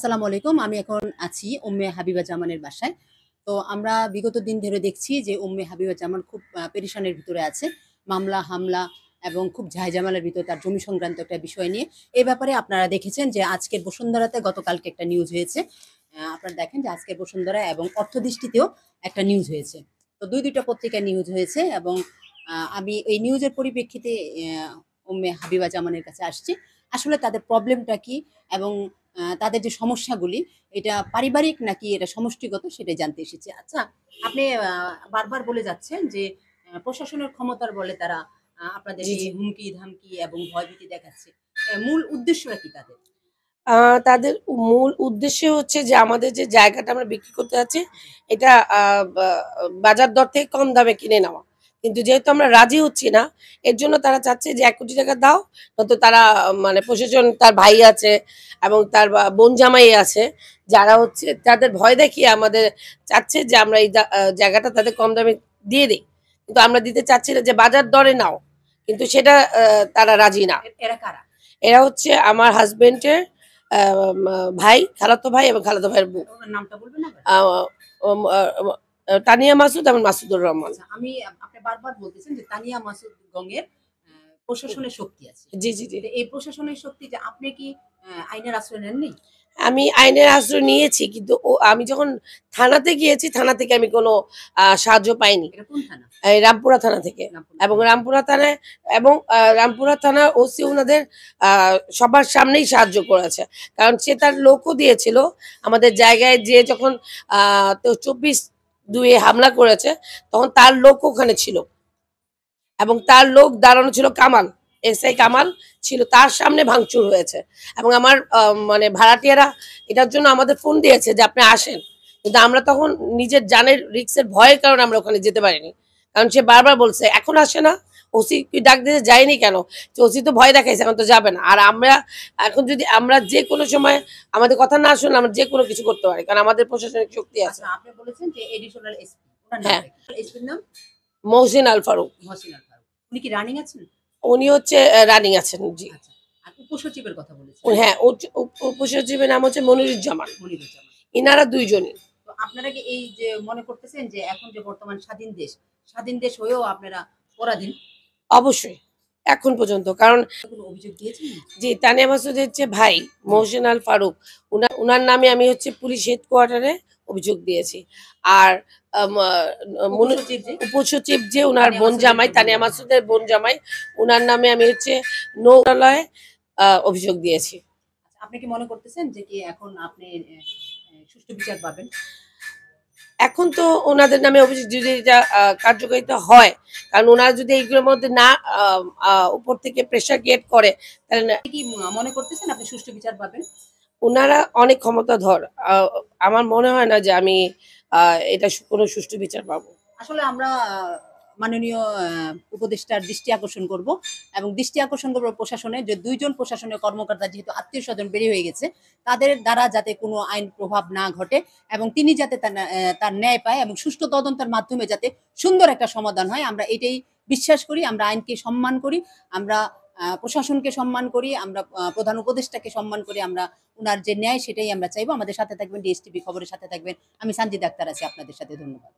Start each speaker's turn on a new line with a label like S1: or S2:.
S1: আসসালামু আলাইকুম। আমি এখন আছি উম্মে হাবিবা জামানের বাসায়। তো আমরা বিগত দিন ধরে দেখছি যে উম্মে হাবিবা জামান খুব পেরেশানির ভিতরে আছে। মামলা, হামলা এবং খুব ঝাই-ঝামেলার ভিতরে তার জমি সংক্রান্ত একটা বিষয় নিয়ে। এই ব্যাপারে আপনারা দেখেছেন যে আজকের বসুন্ধরাতে গতকালকে একটা নিউজ হয়েছে। আপনারা দেখেন যে আজকের বসুন্ধরা এবং অর্থদৃষ্টিতেও একটা নিউজ হয়েছে। তো ২ টা পত্রিকায় নিউজ হয়েছে এবং আমি এই নিউজের পরিপ্রেক্ষিতে উম্মে হাবিবা জামানের কাছে আসছি। আসলে তাদের প্রবলেমটা কি এবং তাদের যে সমস্যাগুলি এটা পারিবারিক নাকি এটা সমষ্টিগত সেটাই জানতে এসেছি। আচ্ছা, আপনি বারবার বলে যাচ্ছেন যে প্রশাসনের ক্ষমতার বলে তারা
S2: জি,
S1: আপনাদেরকে
S2: জি।
S1: হুমকি-ধামকি এবং ভয়ভীতি দেখাচ্ছে। মূল উদ্দেশ্যটা কি তাদের?
S2: আ তাদের মূল উদ্দেশ্য হচ্ছে যে আমাদের যে জায়গাটা আমরা বিক্রি করতে যাচ্ছি,
S1: জি,
S2: এটা বা বাজার দর থেকে কম দামে কিনে নেওয়া। কিন্তু যেহেতু আমরা রাজি হচ্ছি না, এর জন্য তারা চাচ্ছে যে ৳১,০০,০০,০০০ দাও, নয়তো তারা মানে প্রশাসন তার ভাই আছে এবং তার বোন জামাই আছে, যারা হচ্ছে তাদের ভয় দেখিয়ে আমাদের চাচ্ছে যে আমরা এই জায়গাটা তাদের কম দামে দিয়ে দেই। কিন্তু আমরা দিতে চাচ্ছি না যে বাজার দরে নাও। কিন্তু সেটা তারা রাজি না।
S1: এরা কারা?
S2: এরা হচ্ছে আমার হাসব্যান্ডের আ মা ভাই, খালাতো ভাই এবং খালাতো ভাইয়ের বউ।
S1: ওনার নামটা বলবেন আবার?
S2: আ ওম আ তানিয়া মাসুদ এবং মাসুদুর রহমান।
S1: আচ্ছা, আপনি বারবার বলতেছেন যে তানিয়া মাসুদ গঙের প্রশাসনের শক্তি আছে।
S2: জি, জি, জি।
S1: তো এই প্রশাসনের শক্তি যে আপনি কি আইনের আশ্রয় নেননি?
S2: আমি আইনের আশ্রয় নিয়েছি, কিন্তু আমি যখন থানাতে গিয়েছি, থানা থেকে আমি কোনো সাহায্য পাইনি।
S1: এটা কোন থানা?
S2: এই রামপুরা থানা থেকে।
S1: রামপুরা
S2: এবং
S1: থানা।
S2: রামপুরা থানায় এবং রামপুরা থানার ওসি উনাদের আ সবার সামনেই সাহায্য করেছে। কারণ সে তার লোকও দিয়েছিল। আমাদের জায়গায় যেয়ে যখন আ তো ২৪/২ এ হামলা করেছে, তখন তার লোক ওখানে ছিল। এবং তার লোক দাঁড়ানো ছিল কামাল। এসআই কামাল ছিল। তার সামনে ভাঙচুর হয়েছে। এবং আমার মানে ভাড়াটিয়ারা এটার জন্য আমাদের ফোন দিয়েছে যে, "আপনি আসেন।" কিন্তু আমরা তখন নিজের জানের রিস্কের ভয়ের কারণে আমরা ওখানে যেতে পারিনি। কারণ সে বারবার বলছে, "এখন আসে না? ওসি কি ডাক দিতে যায়নি কেন?" তো ওসি তো ভয় দেখাইছে, এখন তো যাবে না। আর আমরা এখন যদি আমরা যেকোনো সময় আমাদের কথা না শুনলে আমরা যেকোনো কিছু করতে পারি। কারণ আমাদের প্রশাসনিক শক্তি আছে।
S1: আচ্ছা, আপনি বলেছেন যে এডিশনাল এসপি। উনার
S2: হ্যাঁ,
S1: নামটা কি? এসপির নাম?
S2: মহসিন আল ফারুক।
S1: মহসিন আল ফারুক। উনি কি রানিং আছেন?
S2: উনি হচ্ছে রানিং আছেন। জি।
S1: আচ্ছা। আর উপসচিবের কথা বলেছিলেন?
S2: হ্যাঁ, উপসচিবের নাম হচ্ছে মনিরুজ্জামান।
S1: মনিরুজ্জামান।
S2: ইনারা ২ জনই।
S1: তো আপনারা কি এই যে মনে করতেছেন যে এখন যে বর্তমান স্বাধীন দেশ হয়েও আপনারা পরাধীন?
S2: অবশ্যই। এখন পর্যন্ত। কারণ
S1: কোনো অভিযোগ দিয়েছেন?
S2: জি, তানিয়া মাসুদের যে ভাই
S1: হুম।
S2: মহসিন আল ফারুক, উনার নামে আমি হচ্ছে পুলিশ হেডকোয়ার্টারে অভিযোগ দিয়েছি। আর আম আ মনু
S1: উপসচিব যে
S2: উপসচিব যে উনার
S1: তানিয়া
S2: বোন
S1: মাসুদের
S2: জামাই,
S1: যে বোন
S2: তানিয়া
S1: জামাই।
S2: মাসুদের বোন জামাই, উনার নামে আমি হচ্ছে নৌকালয়ে অভিযোগ দিয়েছি।
S1: আচ্ছা, আপনি কি মনে করতেছেন যে কি এখন আপনি সুষ্ঠু বিচার পাবেন?
S2: এখন তো ওনাদের নামে অভিযোগ যদি এটা কার্যকারিতা হয়, কারণ ওনারা যদি এইগুলোর মধ্যে না আ আ উপর থেকে প্রেশার ক্রিয়েট করে, তাহলে না,
S1: আপনি কি মনে করতেছেন আপনি সুষ্ঠু বিচার পাবেন?
S2: উনারা অনেক ক্ষমতাধর। আ আমার মনে হয় না যে আমি আ এটা কোনো সুষ্ঠু বিচার পাবো।
S1: আসলে আমরা মাননীয় উপদেষ্টার দৃষ্টি আকর্ষণ করব এবং দৃষ্টি আকর্ষণ করব প্রশাসনের যে ২ জন প্রশাসনের কর্মকর্তা যেহেতু আত্মীয়স্বজন বের হয়ে গেছে, তাদের দ্বারা যাতে কোনো আইন প্রভাব না ঘটে এবং তিনি যাতে তার ন্যায় পায় এবং সুষ্ঠু তদন্তের মাধ্যমে যাতে সুন্দর একটা সমাধান হয়। আমরা এটাই বিশ্বাস করি, আমরা আইনকে সম্মান করি, আমরা প্রশাসনকে সম্মান করি, আমরা প্রধান উপদেষ্টাকে সম্মান করি। আমরা উনার যে ন্যায় সেটাই আমরা চাইবো। আমাদের সাথে থাকবেন, ডিএসটিভি খবরের সাথে থাকবেন। আমি সানজিদা আক্তার আছি আপনাদের সাথে। ধন্যবাদ।